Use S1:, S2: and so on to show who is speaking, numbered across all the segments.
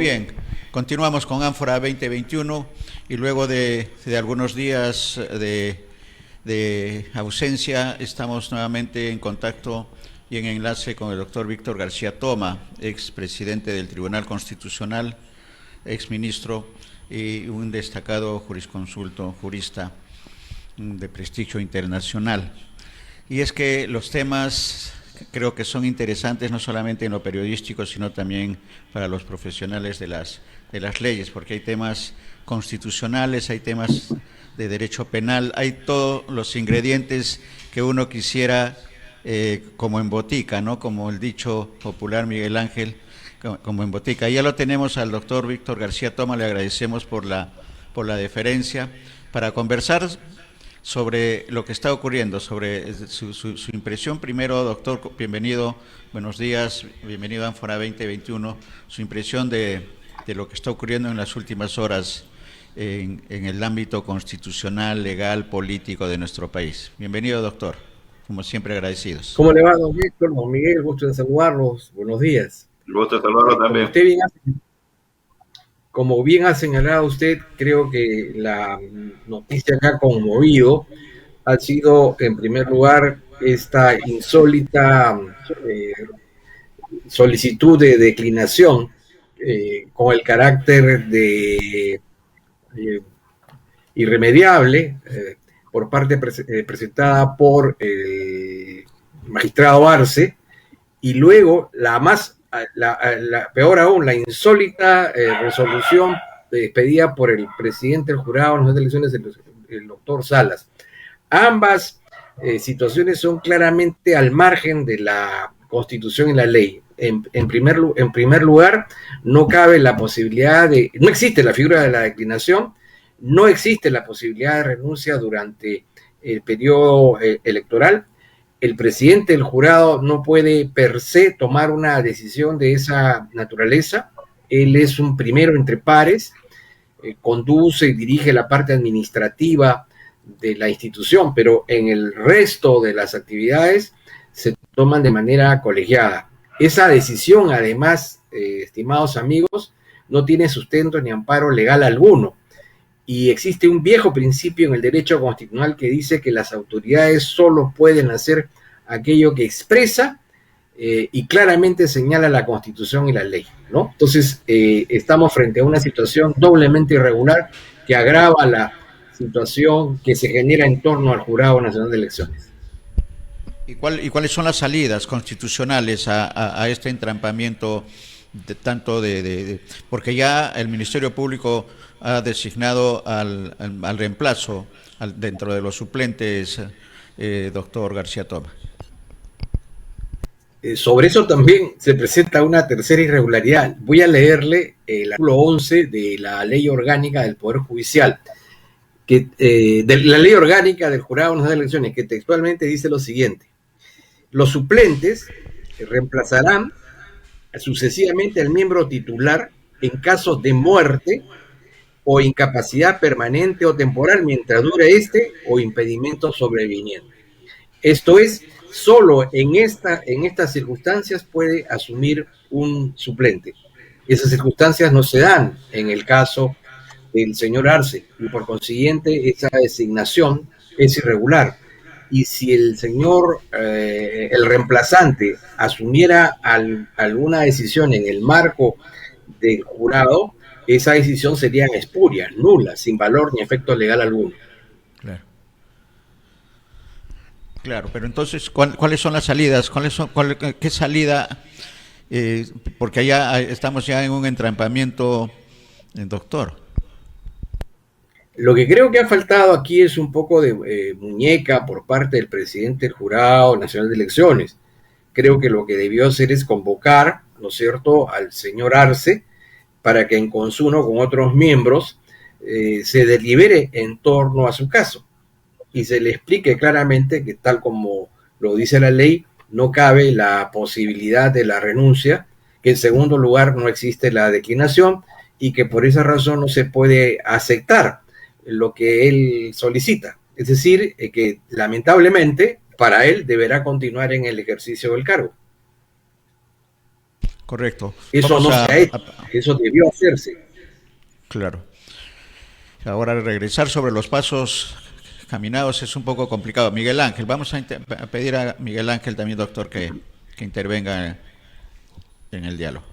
S1: bien. Continuamos con Ánfora 2021 y luego de algunos días de ausencia estamos nuevamente en contacto y en enlace con el doctor Víctor García Toma, ex presidente del Tribunal Constitucional, ex ministro y un destacado jurisconsulto, jurista de prestigio internacional. Y es que los temas creo que son interesantes no solamente en lo periodístico, sino también para los profesionales de las leyes, porque hay temas constitucionales, hay temas de derecho penal, hay todos los ingredientes que uno quisiera como en botica, ¿no? Como el dicho popular Miguel Ángel, como en botica. Ya lo tenemos al doctor Víctor García Toma, le agradecemos por la deferencia para conversar sobre lo que está ocurriendo, sobre su impresión. Primero, doctor, bienvenido, buenos días, bienvenido a Ánfora 2021, su impresión de lo que está ocurriendo en las últimas horas en el ámbito constitucional, legal, político de nuestro país. Bienvenido, doctor, como siempre agradecidos.
S2: ¿Cómo le va, don Víctor? Don Miguel, gusto de saludarlos, buenos días.
S3: Gusto de saludarlo también.
S2: Como bien ha señalado usted, creo que la noticia que ha conmovido ha sido, en primer lugar, esta insólita solicitud de declinación con el carácter de irremediable por parte presentada por el magistrado Arce, y luego la peor aún, la insólita resolución pedida por el presidente del jurado en las elecciones, el doctor Salas. Ambas situaciones son claramente al margen de la Constitución y la ley. En primer lugar, no cabe la posibilidad no existe la figura de la declinación, no existe la posibilidad de renuncia durante el periodo electoral. El presidente del jurado no puede per se tomar una decisión de esa naturaleza. Él es un primero entre pares, conduce y dirige la parte administrativa de la institución, pero en el resto de las actividades se toman de manera colegiada. Esa decisión, además, estimados amigos, no tiene sustento ni amparo legal alguno. Y existe un viejo principio en el derecho constitucional que dice que las autoridades solo pueden hacer aquello que expresa y claramente señala la Constitución y la ley, ¿no? Entonces, estamos frente a una situación doblemente irregular que agrava la situación que se genera en torno al Jurado Nacional de Elecciones.
S1: ¿Y cuáles son las salidas constitucionales a este entrampamiento porque ya el Ministerio Público ha designado al reemplazo dentro de los suplentes, doctor García Toma?
S2: Sobre eso también se presenta una tercera irregularidad. Voy a leerle el artículo 11 de la Ley Orgánica del Poder Judicial, de la Ley Orgánica del Jurado Nacional de Elecciones, que textualmente dice lo siguiente: los suplentes reemplazarán sucesivamente al miembro titular en casos de muerte o incapacidad permanente o temporal mientras dure o impedimento sobreviniente. Esto es, solo en estas circunstancias puede asumir un suplente. Esas circunstancias no se dan en el caso del señor Arce y por consiguiente esa designación es irregular. Y si el señor, el reemplazante, asumiera alguna decisión en el marco del jurado, esa decisión sería espuria, nula, sin valor ni efecto legal alguno.
S1: Claro, pero entonces, ¿cuáles son las salidas? ¿Qué salida? Porque allá estamos ya en un entrampamiento, doctor.
S2: Lo que creo que ha faltado aquí es un poco de muñeca por parte del presidente del Jurado Nacional de Elecciones. Creo que lo que debió hacer es convocar, ¿no es cierto?, al señor Arce para que en consumo con otros miembros se delibere en torno a su caso y se le explique claramente que, tal como lo dice la ley, no cabe la posibilidad de la renuncia, que en segundo lugar no existe la declinación y que por esa razón no se puede aceptar lo que él solicita. Es decir, que lamentablemente para él deberá continuar en el ejercicio del cargo.
S1: Correcto.
S2: Eso
S1: Vamos
S2: no se ha hecho, eso debió hacerse.
S1: claro. Ahora regresar sobre los pasos caminados es un poco complicado. Miguel Ángel, vamos a pedir a Miguel Ángel también, doctor, que intervenga en el diálogo.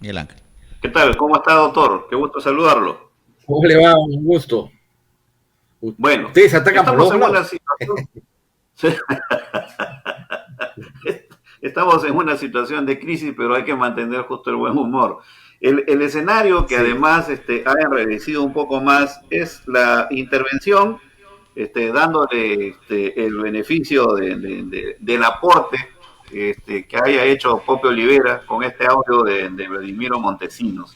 S1: Miguel Ángel.
S3: ¿Qué tal? ¿Cómo está, doctor? Qué gusto saludarlo.
S2: ¿Cómo le va? Un gusto.
S3: Bueno,
S2: Ustedes atacan por
S3: estamos
S2: los
S3: en una
S2: lados.
S3: situación. Estamos en una situación de crisis, pero hay que mantener justo el buen humor. El escenario que además ha enrarecido un poco más es la intervención, dándole el beneficio del aporte que haya hecho Pope Olivera con este audio de Vladimiro Montesinos.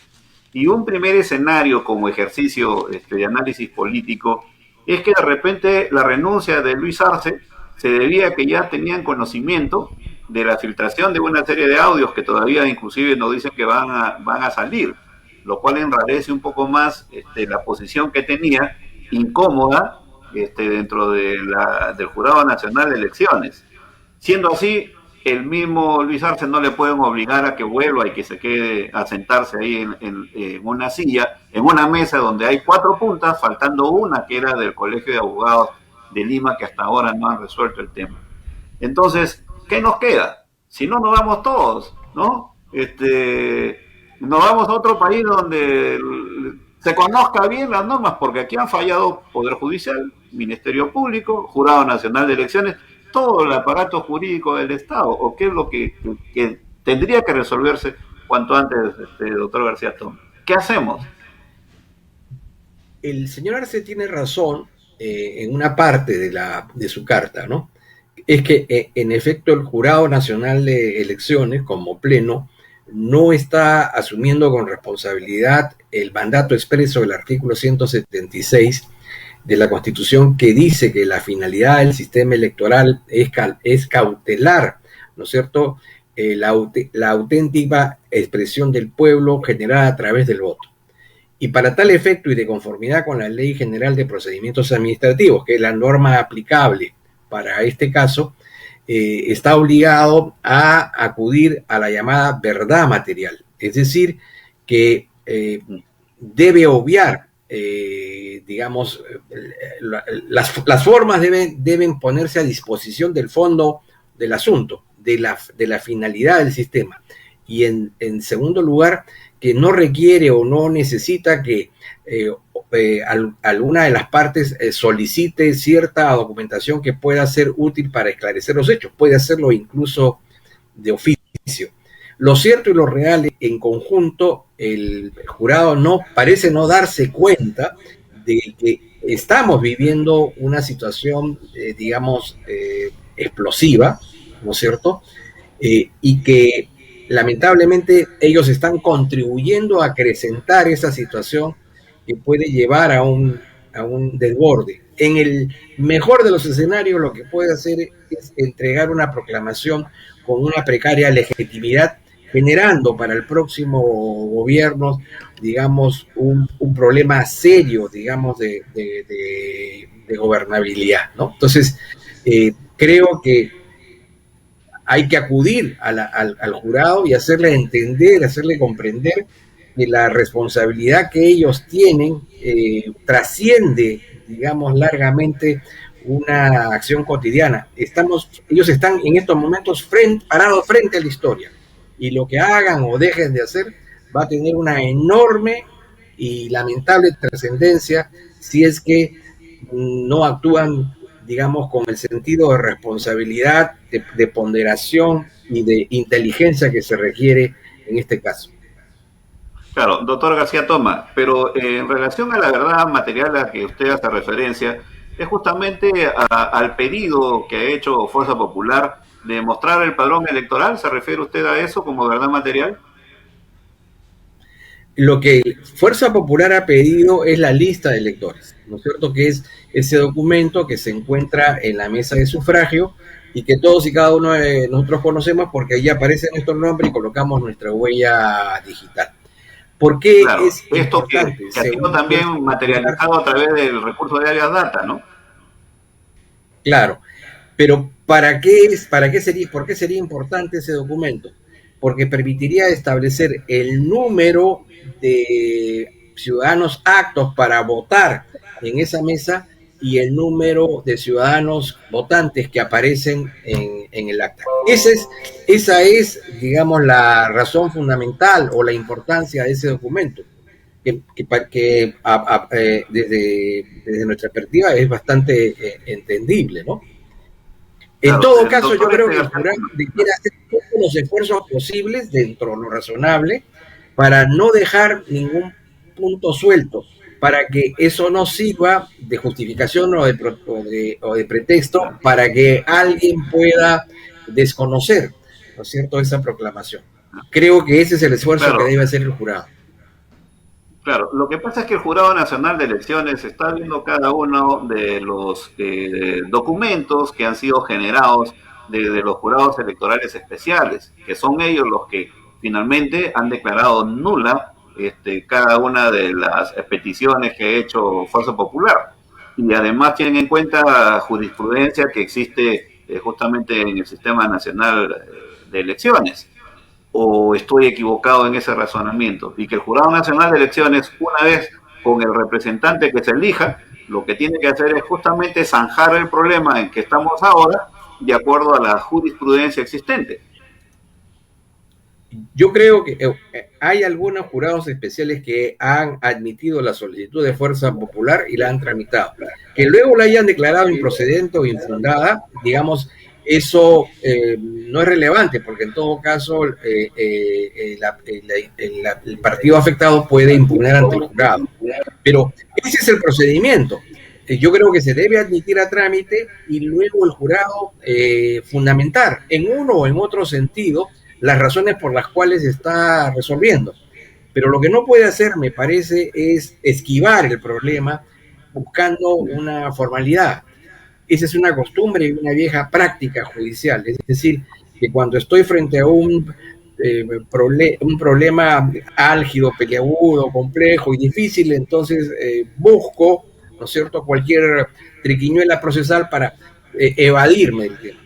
S3: Y un primer escenario como ejercicio de análisis político es que de repente la renuncia de Luis Arce se debía a que ya tenían conocimiento de la filtración de una serie de audios que todavía inclusive nos dicen que van a salir, lo cual enrarece un poco más la posición que tenía, incómoda, dentro del Jurado Nacional de Elecciones. Siendo así, el mismo Luis Arce no le pueden obligar a que vuelva y que se quede a sentarse ahí en una silla, en una mesa donde hay 4 puntas, faltando una que era del Colegio de Abogados de Lima, que hasta ahora no han resuelto el tema. Entonces, ¿qué nos queda? Si no, nos vamos todos, ¿no? Nos vamos a otro país donde se conozca bien las normas, porque aquí han fallado Poder Judicial, Ministerio Público, Jurado Nacional de Elecciones, todo el aparato jurídico del Estado, o qué es lo que tendría que resolverse cuanto antes, doctor García Tom. ¿Qué hacemos?
S2: El señor Arce tiene razón en una parte de su carta, ¿no? Es que en efecto el Jurado Nacional de Elecciones, como pleno, no está asumiendo con responsabilidad el mandato expreso del artículo 176 de la Constitución, que dice que la finalidad del sistema electoral es cautelar, ¿no es cierto?, la auténtica expresión del pueblo generada a través del voto. Y para tal efecto y de conformidad con la Ley General de Procedimientos Administrativos, que es la norma aplicable para este caso, está obligado a acudir a la llamada verdad material. Es decir, que debe obviar, digamos, las formas deben ponerse a disposición del fondo del asunto, de la finalidad del sistema. Y en segundo lugar, que no requiere o no necesita que alguna de las partes solicite cierta documentación que pueda ser útil para esclarecer los hechos. Puede hacerlo incluso de oficio. Lo cierto y lo real, en conjunto, el jurado parece no darse cuenta de que estamos viviendo una situación, digamos, explosiva, ¿no es cierto? Y que lamentablemente ellos están contribuyendo a acrecentar esa situación que puede llevar a un desborde. En el mejor de los escenarios, lo que puede hacer es entregar una proclamación con una precaria legitimidad, generando para el próximo gobierno, digamos, un problema serio, digamos, de gobernabilidad, ¿no? Entonces, creo que hay que acudir al jurado y hacerle entender, hacerle comprender que la responsabilidad que ellos tienen trasciende, digamos, largamente una acción cotidiana. Ellos están en estos momentos parados frente a la historia, y lo que hagan o dejen de hacer va a tener una enorme y lamentable trascendencia si es que no actúan, digamos, con el sentido de responsabilidad, de ponderación y de inteligencia que se requiere en este caso.
S3: Claro, doctor García Toma, pero en relación a la verdad material a que usted hace referencia, es justamente al pedido que ha hecho Fuerza Popular de mostrar el padrón electoral. ¿Se refiere usted a eso como verdad material?
S2: Lo que Fuerza Popular ha pedido es la lista de electores, ¿no es cierto?, que es ese documento que se encuentra en la mesa de sufragio y que todos y cada uno de nosotros conocemos, porque ahí aparece nuestro nombre y colocamos nuestra huella digital. ¿Por qué
S3: Claro,
S2: es
S3: esto
S2: importante?
S3: que ha sido también materializado a través del recurso de Alias Data, ¿no?
S2: Claro, pero ¿por qué sería importante ese documento? porque permitiría establecer el número de ciudadanos aptos para votar en esa mesa y el número de ciudadanos votantes que aparecen en el acta. Esa es, digamos, la razón fundamental o la importancia de ese documento, que desde nuestra perspectiva es bastante entendible, ¿no? En todo caso, yo creo que el jurado debiera hacer todos los esfuerzos posibles, dentro de lo razonable, para no dejar ningún punto suelto, para que eso no sirva de justificación o de pretexto para que alguien pueda desconocer, ¿no es cierto?, esa proclamación. Creo que ese es el esfuerzo que debe hacer el jurado.
S3: Claro, lo que pasa es que el Jurado Nacional de Elecciones está viendo cada uno de los documentos que han sido generados de los jurados electorales especiales, que son ellos los que finalmente han declarado nula cada una de las peticiones que ha hecho Fuerza Popular. Y además tienen en cuenta jurisprudencia que existe justamente en el Sistema Nacional de Elecciones. ¿O estoy equivocado en ese razonamiento? Y que el Jurado Nacional de Elecciones, una vez con el representante que se elija, lo que tiene que hacer es justamente zanjar el problema en que estamos ahora de acuerdo a la jurisprudencia existente.
S2: Yo creo que hay algunos jurados especiales que han admitido la solicitud de Fuerza Popular y la han tramitado. Que luego la hayan declarado improcedente o infundada, digamos, eso no es relevante, porque en todo caso el partido afectado puede impugnar ante el jurado. Pero ese es el procedimiento. Yo creo que se debe admitir a trámite y luego el jurado fundamentar en uno o en otro sentido las razones por las cuales se está resolviendo. Pero lo que no puede hacer, me parece, es esquivar el problema buscando una formalidad. Esa es una costumbre y una vieja práctica judicial. Es decir, que cuando estoy frente a un problema álgido, peliagudo, complejo y difícil, entonces busco, ¿no es cierto?, cualquier triquiñuela procesal para evadirme del tema.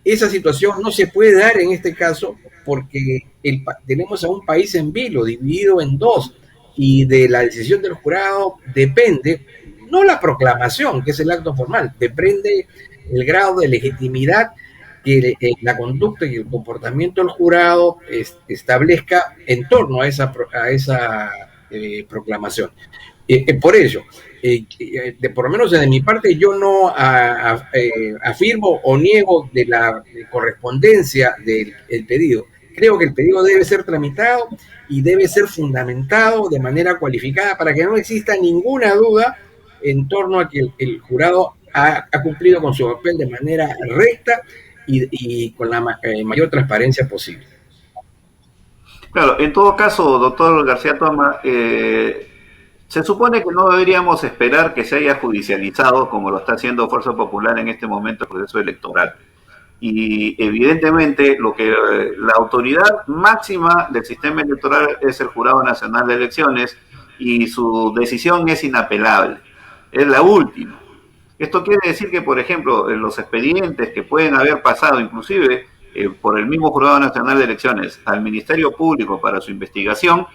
S2: Esa situación no se puede dar en este caso porque tenemos a un país en vilo, dividido en dos, y de la decisión del jurado depende, no la proclamación, que es el acto formal, depende el grado de legitimidad que la conducta y el comportamiento del jurado establezca en torno a esa proclamación. Por ello, por lo menos de mi parte, yo no afirmo o niego de la correspondencia del pedido. Creo que el pedido debe ser tramitado y debe ser fundamentado de manera cualificada para que no exista ninguna duda en torno a que el jurado ha cumplido con su papel de manera recta y con la mayor transparencia posible.
S3: Claro, en todo caso, doctor García Toma, se supone que no deberíamos esperar que se haya judicializado, como lo está haciendo Fuerza Popular en este momento, el proceso electoral. Y evidentemente la autoridad máxima del sistema electoral es el Jurado Nacional de Elecciones y su decisión es inapelable. Es la última. Esto quiere decir que, por ejemplo, los expedientes que pueden haber pasado, inclusive por el mismo Jurado Nacional de Elecciones, al Ministerio Público para su investigación,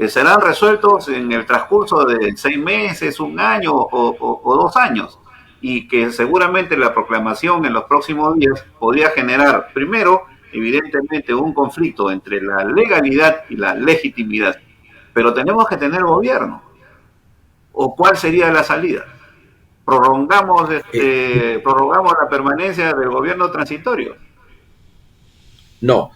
S3: serán resueltos en el transcurso de 6 meses, 1 año o 2 años. Y que seguramente la proclamación en los próximos días podría generar, primero, evidentemente, un conflicto entre la legalidad y la legitimidad. Pero tenemos que tener gobierno. ¿O cuál sería la salida? ¿Prorrogamos la permanencia del gobierno transitorio?
S2: No.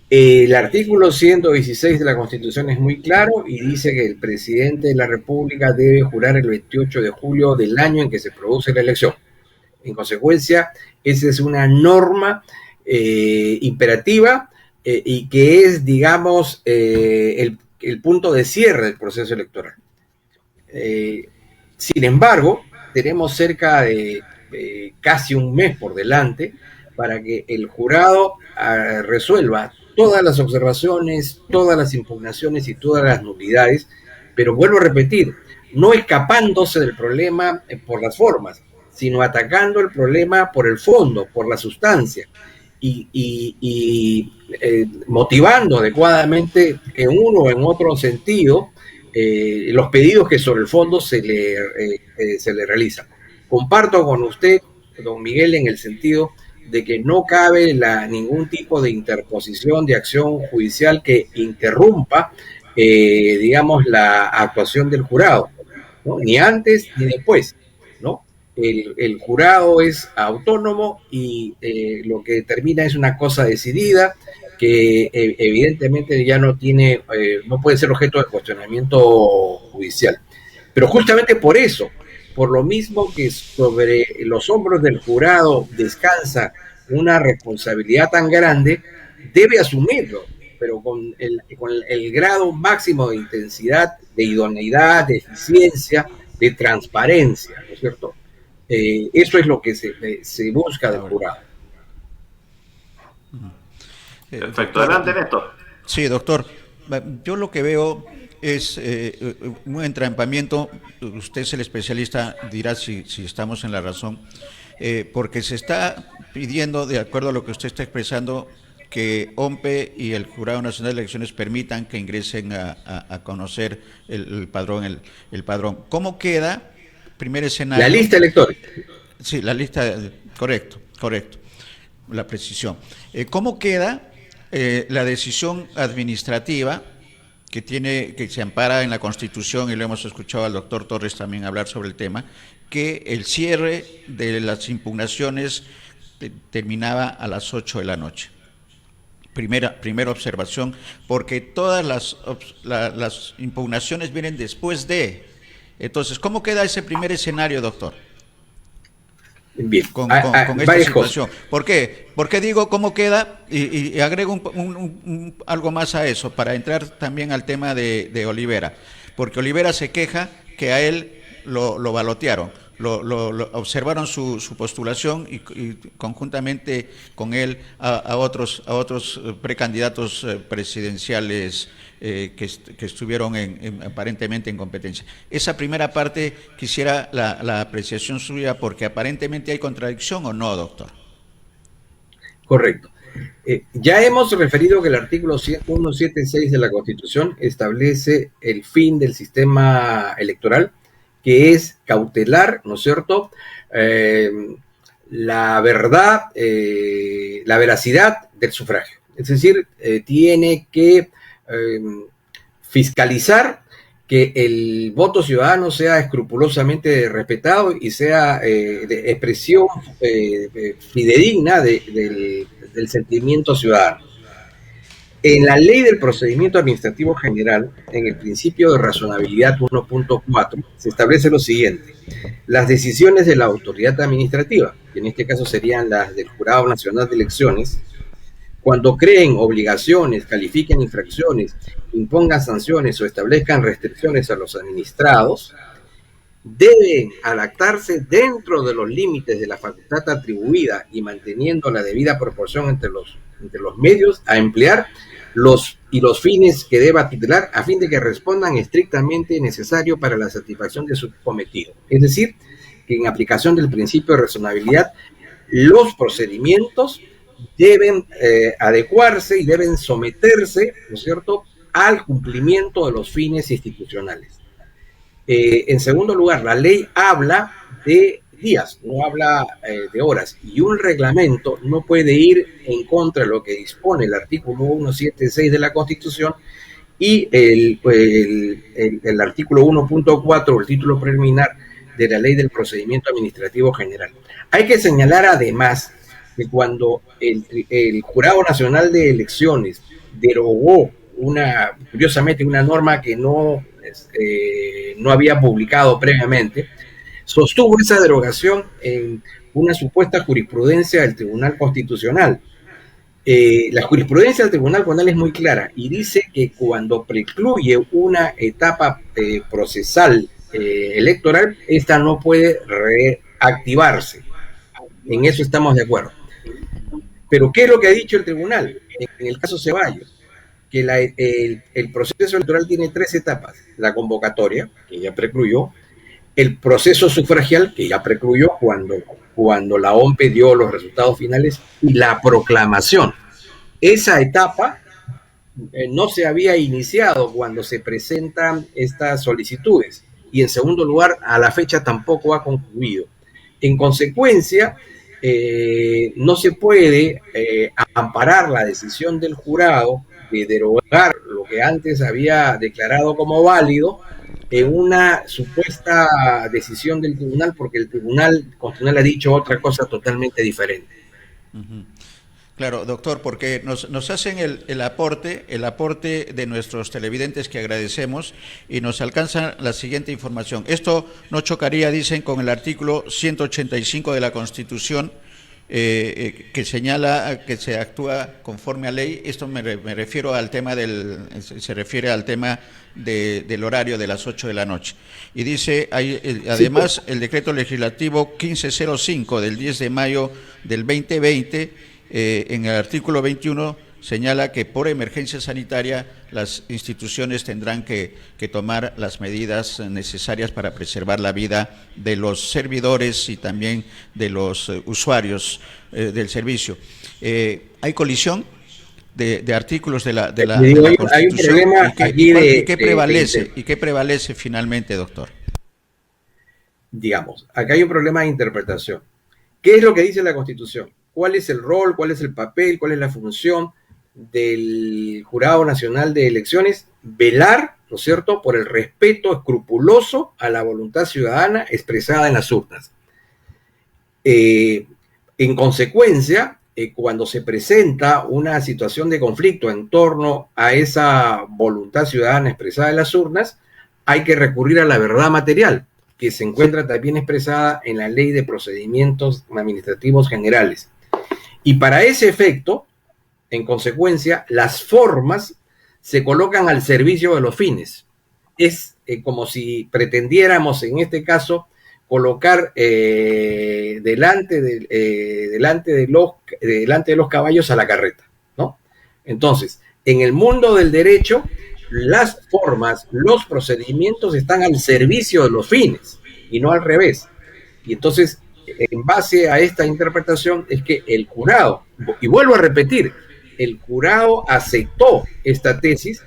S2: El artículo 116 de la Constitución es muy claro y dice que el presidente de la República debe jurar el 28 de julio del año en que se produce la elección. En consecuencia, esa es una norma imperativa y que es, digamos, el punto de cierre del proceso electoral. Sin embargo, tenemos cerca de casi un mes por delante para que el jurado resuelva todas las observaciones, todas las impugnaciones y todas las nulidades, pero vuelvo a repetir, no escapándose del problema por las formas, sino atacando el problema por el fondo, por la sustancia. motivando adecuadamente en uno o en otro sentido los pedidos que sobre el fondo se le realizan. Comparto con usted, don Miguel, en el sentido de que no cabe ningún tipo de interposición de acción judicial que interrumpa, digamos, la actuación del jurado, ¿no? Ni antes ni después, ¿no? El jurado es autónomo y lo que determina es una cosa decidida que evidentemente ya no puede ser objeto de cuestionamiento judicial. Pero justamente por eso, por lo mismo que sobre los hombros del jurado descansa una responsabilidad tan grande, debe asumirlo, pero con el grado máximo de intensidad, de idoneidad, de eficiencia, de transparencia, ¿no es cierto? Eso es lo que se busca del jurado.
S3: Perfecto, adelante, Néstor.
S1: Sí, doctor. Yo lo que veo es un entrampamiento. Usted es el especialista, dirá si estamos en la razón, porque se está pidiendo, de acuerdo a lo que usted está expresando, que OMPE y el Jurado Nacional de Elecciones permitan que ingresen a conocer el padrón. ¿Cómo queda? Primer escenario.
S2: La lista electoral.
S1: Sí, la lista, correcto, la precisión. ¿Cómo queda la decisión administrativa que se ampara en la Constitución, y lo hemos escuchado al doctor Torres también hablar sobre el tema, que el cierre de las impugnaciones terminaba a las 8 de la noche? Primera observación, porque todas las impugnaciones vienen después de. Entonces, ¿cómo queda ese primer escenario, doctor?
S2: Bien,
S1: con esta situación.
S2: Cosas.
S1: ¿Por qué? Porque digo cómo queda, y agrego algo más a eso, para entrar también al tema de Olivera. Porque Olivera se queja que a él lo balotearon, lo observaron su postulación y conjuntamente con él a otros precandidatos presidenciales que estuvieron aparentemente en competencia. Esa primera parte quisiera la apreciación suya, porque aparentemente hay contradicción, ¿o no, doctor?
S2: Correcto. Ya hemos referido que el artículo 176 de la Constitución establece el fin del sistema electoral, que es cautelar, ¿no es cierto?, la verdad, la veracidad del sufragio. Es decir, tiene que fiscalizar que el voto ciudadano sea escrupulosamente respetado y sea de expresión fidedigna del sentimiento ciudadano. En la Ley del Procedimiento Administrativo General, en el principio de razonabilidad 1.4, se establece lo siguiente: las decisiones de la autoridad administrativa, que en este caso serían las del Jurado Nacional de Elecciones, cuando creen obligaciones, califiquen infracciones, impongan sanciones o establezcan restricciones a los administrados, deben adaptarse dentro de los límites de la facultad atribuida y manteniendo la debida proporción entre los medios a emplear los fines que deba tutelar, a fin de que respondan estrictamente necesario para la satisfacción de su cometido. Es decir, que en aplicación del principio de razonabilidad, los procedimientos deben adecuarse y deben someterse, ¿no es cierto?, al cumplimiento de los fines institucionales. En segundo lugar, la ley habla de días, no habla de horas, y un reglamento no puede ir en contra de lo que dispone el artículo 176 de la Constitución y el artículo 1.4, el título preliminar de la Ley del Procedimiento Administrativo General. Hay que señalar además que cuando el Jurado Nacional de Elecciones derogó curiosamente una norma que no había publicado previamente, sostuvo esa derogación en una supuesta jurisprudencia del Tribunal Constitucional. La jurisprudencia del Tribunal Constitucional es muy clara y dice que cuando precluye una etapa procesal electoral, esta no puede reactivarse. En eso estamos de acuerdo. Pero ¿qué es lo que ha dicho el tribunal? En el caso Ceballos, que el proceso electoral tiene 3 etapas: la convocatoria, que ya precluyó; el proceso sufragial, que ya precluyó cuando cuando la OMPE dio los resultados finales y la proclamación. Esa etapa no se había iniciado cuando se presentan estas solicitudes y en segundo lugar a la fecha tampoco ha concluido. En consecuencia, no se puede amparar la decisión del jurado de derogar lo que antes había declarado como válido en una supuesta decisión del tribunal, porque el Tribunal Constitucional ha dicho otra cosa totalmente diferente.
S1: Uh-huh. Claro, doctor, porque nos hacen el aporte de nuestros televidentes que agradecemos y nos alcanza la siguiente información. Esto no chocaría, dicen, con el artículo 185 de la Constitución que señala que se actúa conforme a ley. Esto me refiero al tema se refiere al tema del horario de las 8 de la noche. Y dice, además, el decreto legislativo 1505 del 10 de mayo del 2020, en el artículo 21 señala que por emergencia sanitaria las instituciones tendrán que tomar las medidas necesarias para preservar la vida de los servidores y también de los usuarios del servicio. ¿Hay colisión de artículos de la Constitución?
S2: Hay un problema
S1: ¿Y qué prevalece finalmente, doctor?
S2: Digamos, acá hay un problema de interpretación. ¿Qué es lo que dice la Constitución? ¿Cuál es el rol, cuál es el papel, cuál es la función del Jurado Nacional de Elecciones? Velar, ¿no es cierto?, por el respeto escrupuloso a la voluntad ciudadana expresada en las urnas. En consecuencia, cuando se presenta una situación de conflicto en torno a esa voluntad ciudadana expresada en las urnas, hay que recurrir a la verdad material, que se encuentra también expresada en la Ley de Procedimientos Administrativos Generales. Y para ese efecto, en consecuencia, las formas se colocan al servicio de los fines. Es como si pretendiéramos, en este caso, colocar delante de los caballos a la carreta, ¿no? Entonces, en el mundo del derecho, las formas, los procedimientos están al servicio de los fines y no al revés. Y entonces, en base a esta interpretación es que el jurado, y vuelvo a repetir, el jurado aceptó esta tesis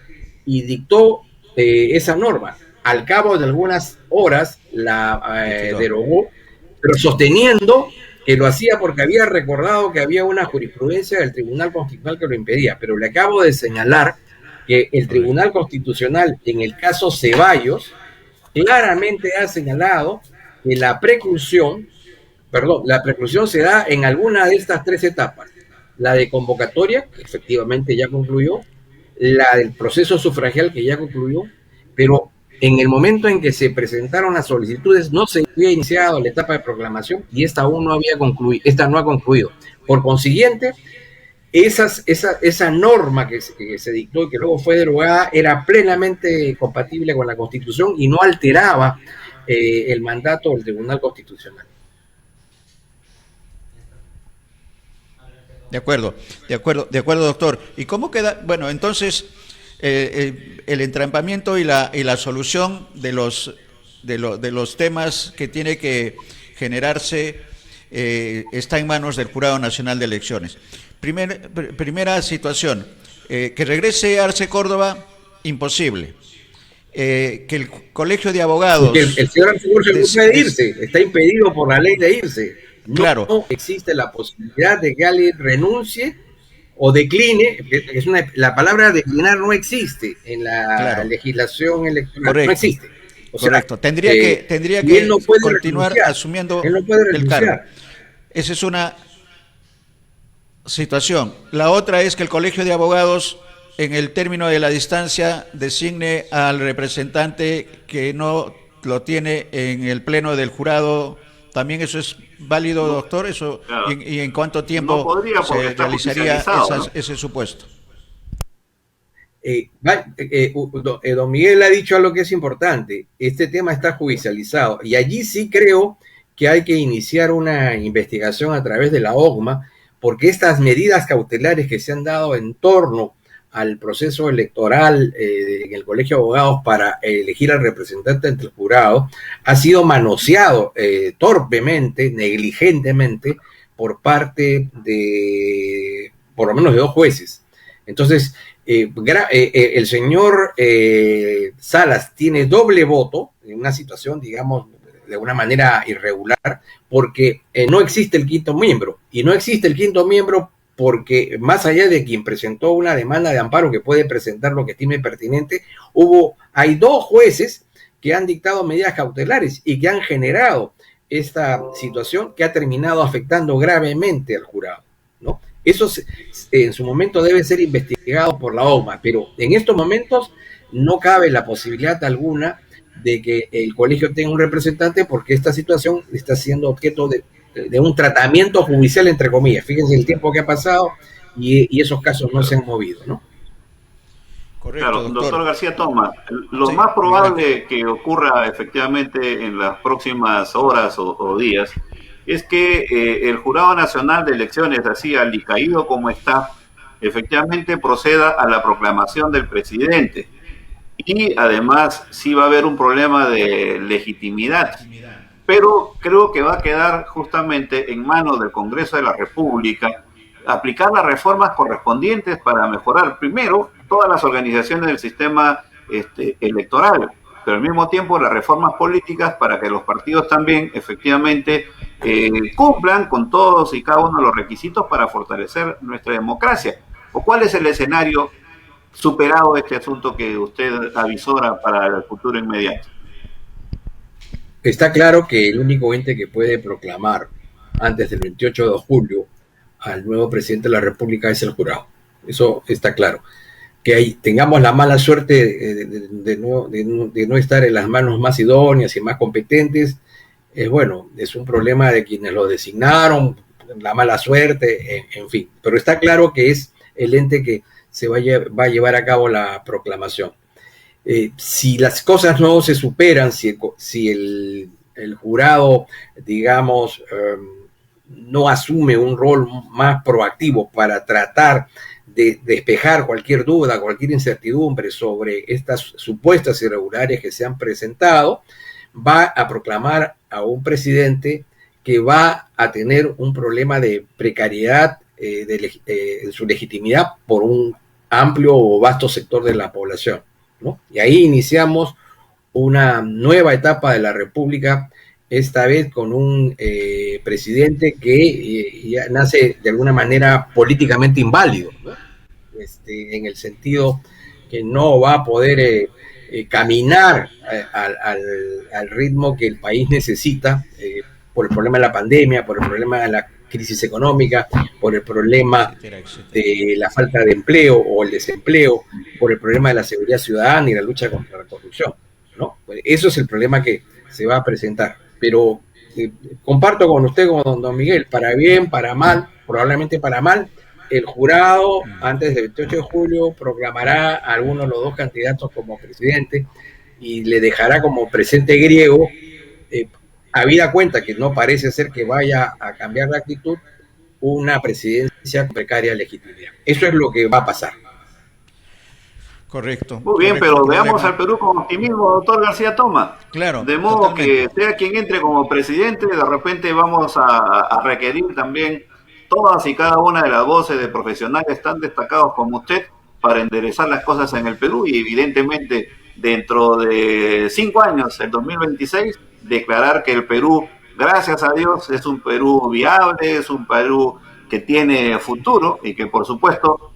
S2: y dictó esa norma. Al cabo de algunas horas la derogó, pero sosteniendo que lo hacía porque había recordado que había una jurisprudencia del Tribunal Constitucional que lo impedía. Pero le acabo de señalar que el Tribunal Constitucional, en el caso Ceballos, claramente ha señalado que la preclusión se da en alguna de estas tres etapas. La de convocatoria, que efectivamente ya concluyó, la del proceso sufragial, que ya concluyó, pero en el momento en que se presentaron las solicitudes no se había iniciado la etapa de proclamación y esta aún no había concluido, esta no ha concluido. Por consiguiente, esa norma que se dictó y que luego fue derogada era plenamente compatible con la Constitución y no alteraba el mandato del Tribunal Constitucional.
S1: De acuerdo, doctor. ¿Y cómo queda? Bueno, entonces, el entrampamiento y la solución de los temas que tiene que generarse está en manos del Jurado Nacional de Elecciones. Primera situación, que regrese Arce Córdoba, imposible. Que el Colegio de Abogados...
S2: El señor Arce Córdoba no puede irse, está impedido por la ley de irse. No existe la posibilidad de que alguien renuncie o decline. La palabra declinar no existe en la legislación electoral.
S1: Correcto.
S2: No existe.
S1: Correcto. Tendría que
S2: no
S1: continuar asumiendo el cargo. Esa es una situación. La otra es que el Colegio de Abogados, en el término de la distancia, designe al representante que no lo tiene en el pleno del jurado. ¿También eso es válido, doctor? Eso, claro. ¿Y en cuánto tiempo se realizaría ese supuesto?
S2: Don Miguel ha dicho algo que es importante. Este tema está judicializado y allí sí creo que hay que iniciar una investigación a través de la OGMA, porque estas medidas cautelares que se han dado en torno al proceso electoral en el Colegio de Abogados para elegir al representante ante el jurado ha sido manoseado torpemente, negligentemente, por parte de, por lo menos, de 2 jueces. Entonces, el señor Salas tiene doble voto en una situación, digamos, de una manera irregular, porque no existe el quinto miembro, y no existe el quinto miembro porque más allá de quien presentó una demanda de amparo que puede presentar lo que estime pertinente, hay 2 jueces que han dictado medidas cautelares y que han generado esta situación que ha terminado afectando gravemente al jurado, ¿no? Eso en su momento debe ser investigado por la OMA, pero en estos momentos no cabe la posibilidad alguna de que el colegio tenga un representante, porque esta situación está siendo objeto de un tratamiento judicial, entre comillas. Fíjense el tiempo que ha pasado y esos casos no se han movido, ¿no?
S3: Correcto, claro, doctor García Tomás, lo más probable que ocurra efectivamente en las próximas horas o días es que el Jurado Nacional de Elecciones, así alicaído como está, efectivamente proceda a la proclamación del presidente. Y además sí va a haber un problema de legitimidad, pero creo que va a quedar justamente en manos del Congreso de la República aplicar las reformas correspondientes para mejorar primero todas las organizaciones del sistema electoral, pero al mismo tiempo las reformas políticas para que los partidos también efectivamente cumplan con todos y cada uno de los requisitos para fortalecer nuestra democracia. ¿O cuál es el escenario superado este asunto que usted avisora para el futuro inmediato?
S2: Está claro que el único ente que puede proclamar antes del 28 de julio al nuevo presidente de la República es el jurado. Eso está claro. Que tengamos la mala suerte de no estar en las manos más idóneas y más competentes, bueno, es un problema de quienes lo designaron, la mala suerte, en fin. Pero está claro que es el ente que se va a llevar a cabo la proclamación. Si las cosas no se superan, si el jurado, digamos, no asume un rol más proactivo para tratar de despejar cualquier duda, cualquier incertidumbre sobre estas supuestas irregularidades que se han presentado, va a proclamar a un presidente que va a tener un problema de precariedad en su legitimidad por un amplio o vasto sector de la población, ¿no? Y ahí iniciamos una nueva etapa de la República, esta vez con un presidente que ya nace de alguna manera políticamente inválido, ¿no? En el sentido que no va a poder caminar al ritmo que el país necesita por el problema de la pandemia, por el problema de la crisis económica, por el problema de la falta de empleo o el desempleo, por el problema de la seguridad ciudadana y la lucha contra la corrupción, ¿no? Pues eso es el problema que se va a presentar. Pero comparto con usted, con don Miguel, para bien, para mal, probablemente para mal, el jurado antes del 28 de julio proclamará a alguno de los 2 candidatos como presidente y le dejará como presente griego, habida cuenta que no parece ser que vaya a cambiar la actitud, una presidencia con precaria legitimidad. Eso es lo que va a pasar.
S1: Correcto.
S3: Muy bien, pero veamos al Perú con optimismo, doctor García Tomás.
S1: Claro.
S3: De modo totalmente. Que sea quien entre como presidente, de repente vamos a requerir también todas y cada una de las voces de profesionales tan destacados como usted para enderezar las cosas en el Perú y evidentemente dentro de 5 años, el 2026, declarar que el Perú, gracias a Dios, es un Perú viable, es un Perú que tiene futuro y que por supuesto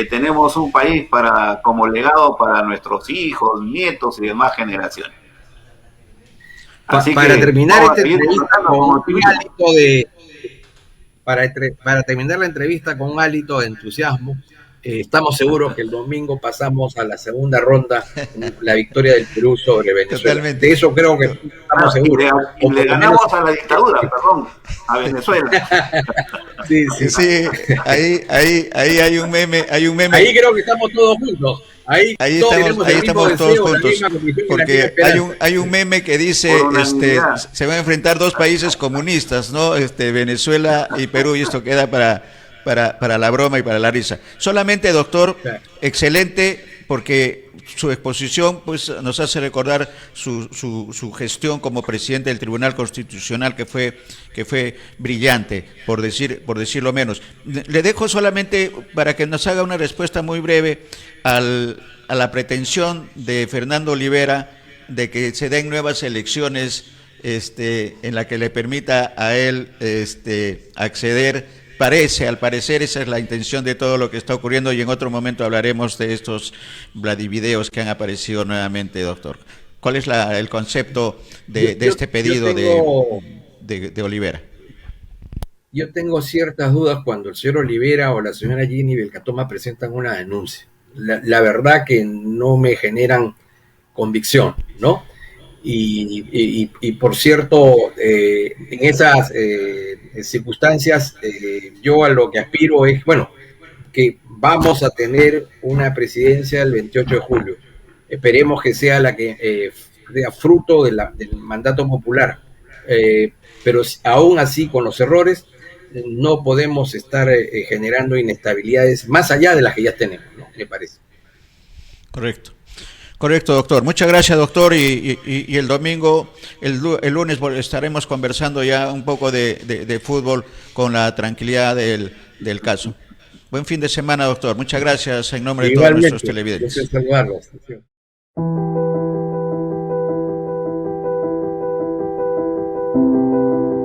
S3: tenemos un país como legado para nuestros hijos, nietos y demás generaciones. Así
S2: para
S3: que,
S2: terminar esta entrevista con un hálito para terminar la entrevista con un hálito de entusiasmo, estamos seguros que el domingo pasamos a la segunda ronda con la victoria del Perú sobre Venezuela.
S1: Totalmente.
S2: De eso creo que estamos seguros.
S3: Y le ganamos a la dictadura, perdón, a Venezuela.
S2: Sí.
S1: Ahí hay un meme.
S2: Ahí creo que estamos todos juntos. Ahí
S1: estamos todos juntos. Porque hay un meme que dice se van a enfrentar 2 países comunistas, ¿no? Venezuela y Perú, y esto queda para la broma y para la risa. Solamente, doctor,
S2: Claro.
S1: excelente, porque su exposición pues nos hace recordar su gestión como presidente del Tribunal Constitucional, que fue brillante, por decirlo menos. Le dejo solamente para que nos haga una respuesta muy breve a la pretensión de Fernando Olivera de que se den nuevas elecciones en la que le permita a él acceder. Al parecer esa es la intención de todo lo que está ocurriendo, y en otro momento hablaremos de estos Vladivideos que han aparecido nuevamente, doctor. ¿Cuál es el concepto de este pedido de Olivera?
S2: Yo tengo ciertas dudas cuando el señor Olivera o la señora Ginny Belcatoma presentan una denuncia. La verdad que no me generan convicción, ¿no? Y por cierto, en esas circunstancias, yo a lo que aspiro es, bueno, que vamos a tener una presidencia el 28 de julio. Esperemos que sea la que sea fruto del mandato popular. Pero aún así, con los errores, no podemos estar generando inestabilidades más allá de las que ya tenemos, ¿no? ¿Me parece?
S1: Correcto. Correcto, doctor. Muchas gracias, doctor. Y el domingo, el lunes estaremos conversando ya un poco de fútbol con la tranquilidad del caso. Buen fin de semana, doctor. Muchas gracias en nombre de todos nuestros televidentes.
S2: Igualmente, saludarlos.